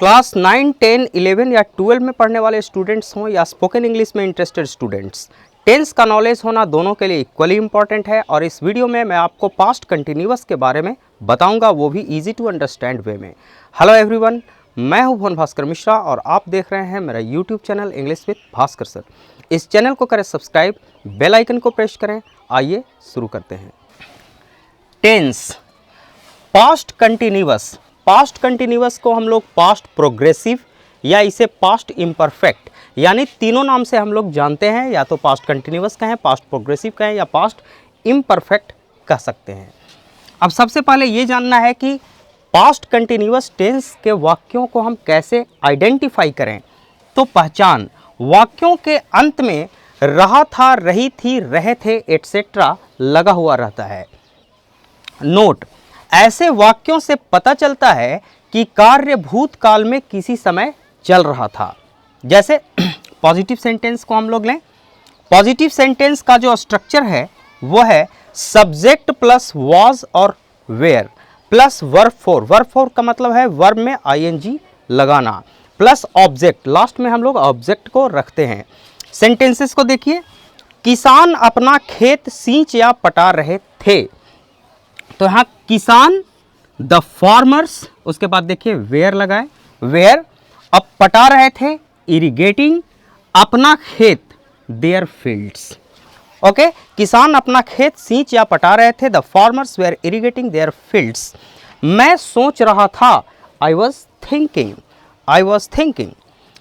Class 9, 10, 11 या 12 में पढ़ने वाले स्टूडेंट्स हों या स्पोकन इंग्लिश में इंटरेस्टेड स्टूडेंट्स, टेंस का नॉलेज होना दोनों के लिए इक्वली इंपॉर्टेंट है। और इस वीडियो में मैं आपको पास्ट कंटिन्यूअस के बारे में बताऊंगा, वो भी इजी टू अंडरस्टैंड वे में। हेलो एवरीवन, मैं हूं भुवन भास्कर मिश्रा और आप देख रहे हैं मेरा YouTube channel English with Bhaskar sir. इस चैनल को करें सब्सक्राइब, बेल आइकन को प्रेस करें। आइए शुरू करते हैं। Tense, past continuous. Past continuous को हम लोग पास्ट प्रोग्रेसिव या इसे पास्ट इम्परफेक्ट यानी तीनों नाम से हम लोग जानते हैं, या तो पास्ट कंटिन्यूअस कहें, पास्ट प्रोग्रेसिव कहें या पास्ट इम्परफेक्ट कह सकते हैं। अब सबसे पहले ये जानना है कि पास्ट कंटिन्यूअस टेंस के वाक्यों को हम कैसे आइडेंटिफाई करें। तो पहचान, वाक्यों के अंत में रहा था, रही थी, रहे थे एटसेट्रा लगा हुआ रहता है। नोट, ऐसे वाक्यों से पता चलता है कि कार्य भूतकाल में किसी समय चल रहा था। जैसे पॉजिटिव सेंटेंस को हम लोग लें। पॉजिटिव सेंटेंस का जो स्ट्रक्चर है वो है सब्जेक्ट प्लस वाज और were plus verb four. Verb four का मतलब है वर्ब में आईएनजी लगाना प्लस ऑब्जेक्ट। लास्ट में हम लोग ऑब्जेक्ट को रखते हैं। सेंटेंसेस को देखिए। किसान अपना खेत सींच या पटा रहे थे, तो यहाँ किसान द फार्मर्स, उसके बाद देखिए वेयर लगाए, वेयर। अब पटा रहे थे इरिगेटिंग अपना खेत देयर फील्ड्स। ओके, किसान अपना खेत सींच या पटा रहे थे, the farmers were irrigating their fields. मैं सोच रहा था, I was thinking, I was thinking.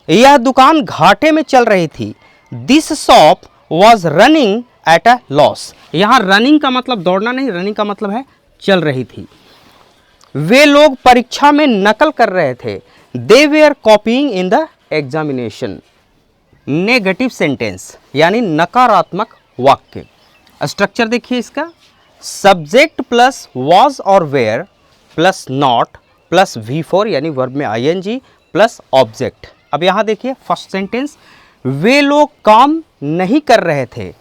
यह दुकान घाटे में चल रही थी, this shop was running at a loss. यहाँ रनिंग का मतलब दौड़ना नहीं, रनिंग का मतलब है चल रही थी। वे लोग परीक्षा में नकल कर रहे थे, they were copying in the examination. Negative sentence यानी नकारात्मक वाक्य। स्ट्रक्चर देखिए इसका। सब्जेक्ट प्लस वाज और were plus not plus V4 यानी वर्ब में आईएनजी प्लस ऑब्जेक्ट। अब यहाँ देखिए फर्स्ट सेंटेंस, वे लोग काम नहीं कर रहे थे।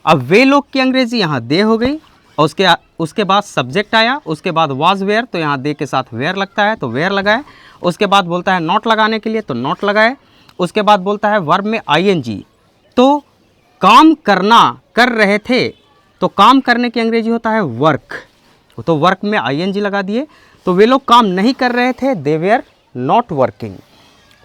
अब वे लोग की अंग्रेजी यहाँ दे हो गई और उसके बाद सब्जेक्ट आया, उसके बाद वाज वेयर, तो यहाँ दे के साथ वेयर लगता है तो वेयर लगाए। उसके बाद बोलता है नॉट लगाने के लिए तो नॉट लगाए। उसके बाद बोलता है वर्ब में आईएनजी, तो काम करना, कर रहे थे, तो काम करने की अंग्रेजी होता है वर्क, तो वर्क में आईएनजी लगा दिए। तो वे लोग काम नहीं कर रहे थे, दे वेयर नॉट वर्किंग।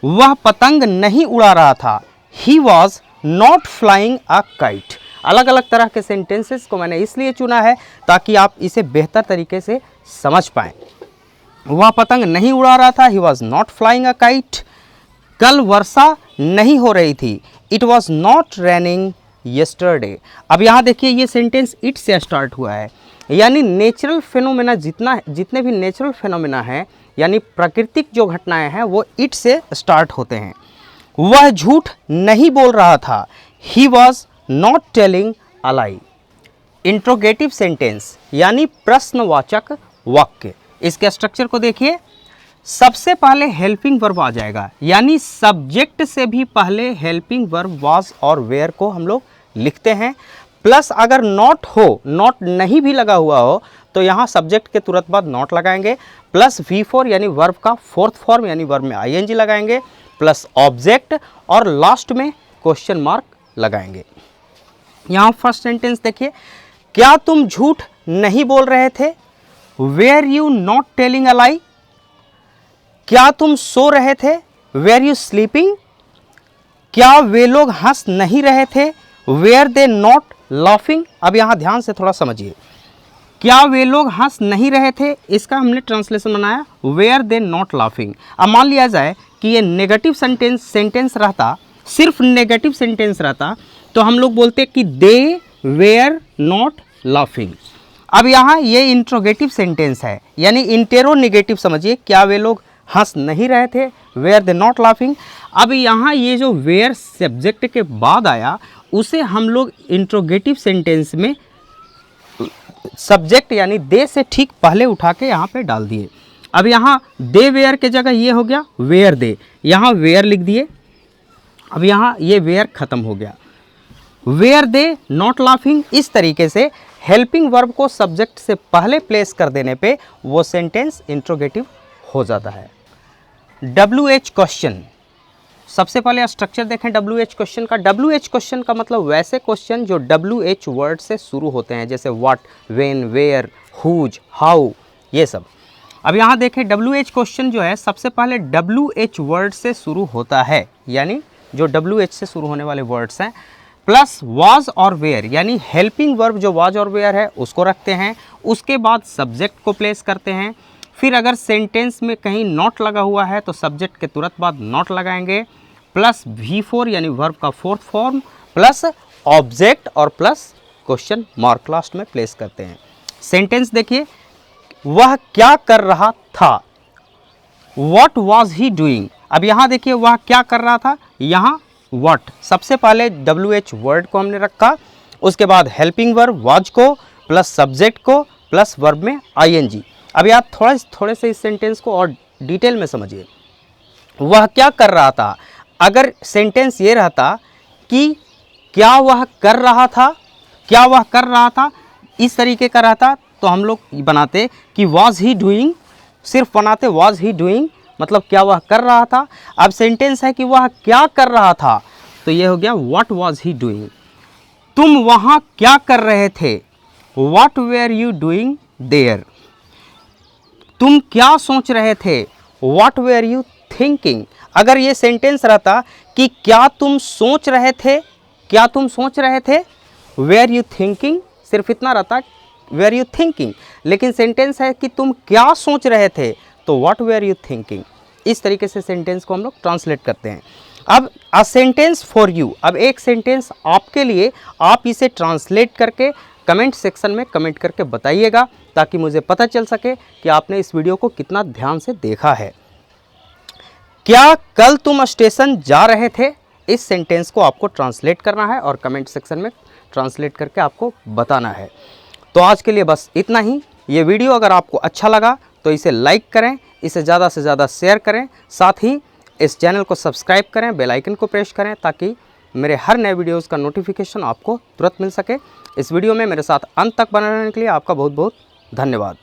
वह पतंग नहीं उड़ा रहा था, he was not flying a kite. अलग अलग तरह के सेंटेंसेस को मैंने इसलिए चुना है ताकि आप इसे बेहतर तरीके से समझ पाएं। वह पतंग नहीं उड़ा रहा था, he was not flying a kite. कल वर्षा नहीं हो रही थी, it was not raining yesterday. अब यहाँ देखिए ये सेंटेंस इट से स्टार्ट हुआ है, यानी नेचुरल फिनोमेना जितने भी नेचुरल फिनोमेना हैं यानी प्राकृतिक जो घटनाएं हैं वो इट से स्टार्ट होते हैं। वह झूठ नहीं बोल रहा था, he was not telling a lie. Interrogative sentence यानी प्रश्नवाचक वाक्य। इसके स्ट्रक्चर को देखिए। सबसे पहले हेल्पिंग वर्ब आ जाएगा, यानी सब्जेक्ट से भी पहले हेल्पिंग वर्ब वाज और वेयर को हम लोग लिखते हैं। प्लस अगर नॉट हो, नॉट नहीं भी लगा हुआ हो, तो यहाँ सब्जेक्ट के तुरंत बाद नॉट लगाएंगे, प्लस V4 यानी वर्ब का फोर्थ फॉर्म यानी वर्ब में आईएनजी लगाएंगे, प्लस ऑब्जेक्ट और लास्ट में क्वेश्चन मार्क लगाएंगे। यहाँ फर्स्ट सेंटेंस देखिए। क्या तुम झूठ नहीं बोल रहे थे, were you not telling a lie. क्या तुम सो रहे थे, वेयर यू स्लीपिंग। क्या वे लोग हंस नहीं रहे थे, वेयर दे नॉट लाफिंग। अब यहाँ ध्यान से थोड़ा समझिए। क्या वे लोग हंस नहीं रहे थे, इसका हमने ट्रांसलेशन बनाया वेयर दे नॉट लाफिंग। अब मान लिया जाए कि ये नेगेटिव सेंटेंस रहता, सिर्फ नेगेटिव सेंटेंस रहता, तो हम लोग बोलते कि दे वेयर नॉट लाफिंग। अब यहाँ ये इंट्रोगेटिव सेंटेंस है, यानी इंटेरोनेगेटिव समझिए। क्या वे लोग हंस नहीं रहे थे, वेयर दे नॉट लाफिंग। अब यहाँ ये जो वेयर सब्जेक्ट के बाद आया, उसे हम लोग इंट्रोगेटिव सेंटेंस में सब्जेक्ट यानी दे से ठीक पहले उठा के यहाँ पे डाल दिए। अब यहाँ दे वेयर के जगह ये हो गया वेयर दे, यहाँ वेयर लिख दिए। अब यहाँ ये वेयर खत्म हो गया, वेयर दे नॉट लाफिंग। इस तरीके से हेल्पिंग वर्ब को सब्जेक्ट से पहले प्लेस कर देने पे वो सेंटेंस इंट्रोगेटिव हो जाता है। WH question. सबसे पहले स्ट्रक्चर देखें WH क्वेश्चन का। WH क्वेश्चन का मतलब वैसे क्वेश्चन जो WH वर्ड से शुरू होते हैं, जैसे what, when, where, whose, how, ये सब। अब यहाँ देखें WH क्वेश्चन जो है सबसे पहले WH वर्ड से शुरू होता है, यानी जो WH से शुरू होने वाले वर्ड्स हैं, प्लस वाज और वेयर, यानी हेल्पिंग वर्ब जो वाज और वेयर है उसको रखते हैं। उसके बाद सब्जेक्ट को प्लेस करते हैं। फिर अगर सेंटेंस में कहीं नॉट लगा हुआ है तो सब्जेक्ट के तुरंत बाद नॉट लगाएंगे, प्लस V4 यानी वर्ब का फोर्थ फॉर्म, प्लस ऑब्जेक्ट और प्लस क्वेश्चन मार्क लास्ट में प्लेस करते हैं। सेंटेंस देखिए, वह क्या कर रहा था, What was he doing। अब यहाँ देखिए वह क्या कर रहा था, यहाँ what, सबसे पहले WH वर्ड को हमने रखा, उसके बाद हेल्पिंग वर्ब वाज को, प्लस सब्जेक्ट को, प्लस वर्ब में ING। अब आप थोड़े से इस सेंटेंस को और डिटेल में समझिए। वह क्या कर रहा था, अगर सेंटेंस ये रहता कि क्या वह कर रहा था, क्या वह कर रहा था, इस तरीके का रहता तो हम लोग बनाते कि वाज ही डूइंग, सिर्फ बनाते वाज ही डूइंग, मतलब क्या वह कर रहा था। अब सेंटेंस है कि वह क्या कर रहा था, तो ये हो गया व्हाट वाज ही डूइंग। तुम वहाँ क्या कर रहे थे, what were you doing there. तुम क्या सोच रहे थे, व्हाट वेयर यू थिंकिंग। अगर ये सेंटेंस रहता कि क्या तुम सोच रहे थे, क्या तुम सोच रहे थे, वेयर यू थिंकिंग, सिर्फ इतना रहता वेयर यू थिंकिंग। लेकिन सेंटेंस है कि तुम क्या सोच रहे थे, तो व्हाट वेयर यू थिंकिंग। इस तरीके से सेंटेंस को हम लोग ट्रांसलेट करते हैं। अब अ सेंटेंस फॉर यू, अब एक सेंटेंस आपके लिए, आप इसे ट्रांसलेट करके कमेंट सेक्शन में कमेंट करके बताइएगा, ताकि मुझे पता चल सके कि आपने इस वीडियो को कितना ध्यान से देखा है। क्या कल तुम स्टेशन जा रहे थे, इस सेंटेंस को आपको ट्रांसलेट करना है और कमेंट सेक्शन में ट्रांसलेट करके आपको बताना है। तो आज के लिए बस इतना ही। ये वीडियो अगर आपको अच्छा लगा तो इसे लाइक करें, इसे ज़्यादा से ज़्यादा शेयर करें, साथ ही इस चैनल को सब्सक्राइब करें, बेल आइकन को प्रेस करें, ताकि मेरे हर नए वीडियोज़ का नोटिफिकेशन आपको तुरंत मिल सके। इस वीडियो में मेरे साथ अंत तक बने रहने के लिए आपका बहुत बहुत धन्यवाद।